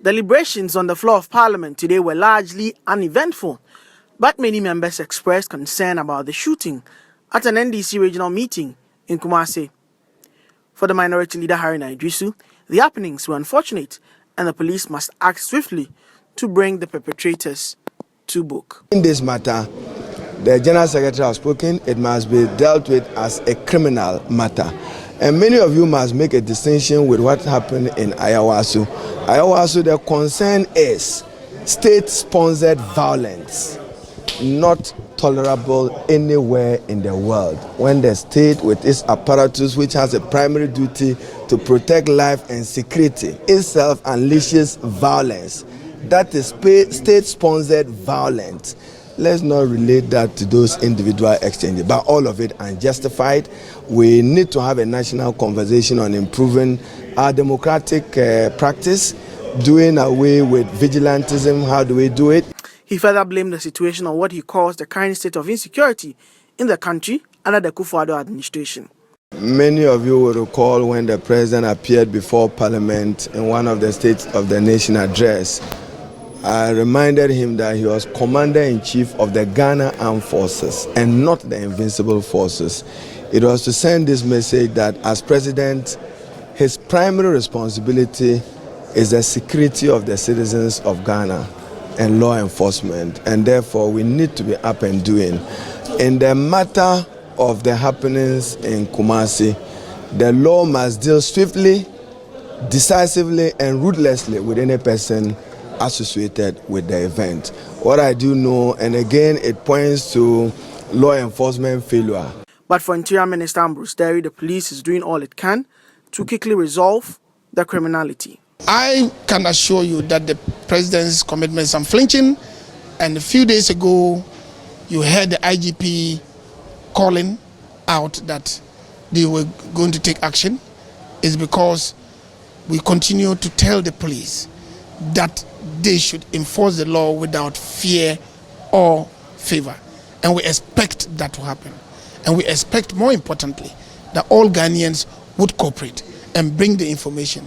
Deliberations on the floor of Parliament today were largely uneventful, but many members expressed concern about the shooting at an NDC regional meeting in Kumasi. For the minority leader Haruna Iddrisu, the happenings were unfortunate and the police must act swiftly to bring the perpetrators to book. In this matter, the General Secretary has spoken, it must be dealt with as a criminal matter. And many of you must make a distinction with what happened in Ayawaso. Ayawaso, the concern is state-sponsored violence, not tolerable anywhere in the world. When the state with its apparatus, which has a primary duty to protect life and security, itself unleashes violence, that is state-sponsored violence. Let's not relate that to those individual exchanges, but all of it unjustified. We need to have a national conversation on improving our democratic practice, doing away with vigilantism. How do we do it? He further blamed the situation on what he calls the current state of insecurity in the country under the Kufuor administration. Many of you will recall when the president appeared before Parliament in one of the State of the Nation address. I reminded him that he was Commander-in-Chief of the Ghana Armed Forces and not the Invincible Forces. It was to send this message that as president, his primary responsibility is the security of the citizens of Ghana and law enforcement, and therefore we need to be up and doing. In the matter of the happenings in Kumasi, the law must deal swiftly, decisively, and ruthlessly with any person associated with the event. What I do know, and again it points to law enforcement failure. But for Interior Minister Ambrose Derry, the police is doing all it can to quickly resolve the criminality. I can assure you that the president's commitment is unflinching, and a few days ago you heard the IGP calling out that they were going to take action. Is because we continue to tell the police that they should enforce the law without fear or favor, and we expect that to happen. And we expect, more importantly, that all Ghanaians would cooperate and bring the information.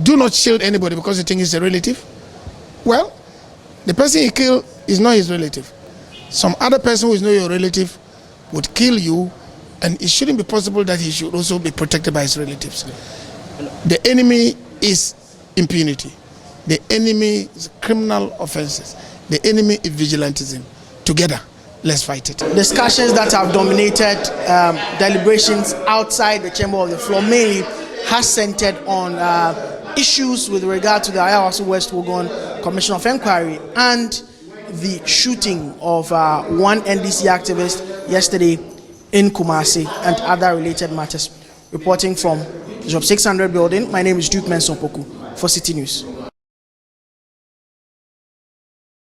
Do not shield anybody because you think he's a relative. Well, the person he killed is not his relative. Some other person who is not your relative would kill you, and it shouldn't be possible that he should also be protected by his relatives. The enemy is impunity. The enemy is criminal offenses. The enemy is vigilantism. Together, let's fight it. Discussions that have dominated deliberations outside the chamber of the floor mainly has centered on issues with regard to the Ayawaso West Wuogon Commission of Inquiry and the shooting of one NDC activist yesterday in Kumasi and other related matters. Reporting from the Job 600 building, my name is Duke Mensonpoku for City News.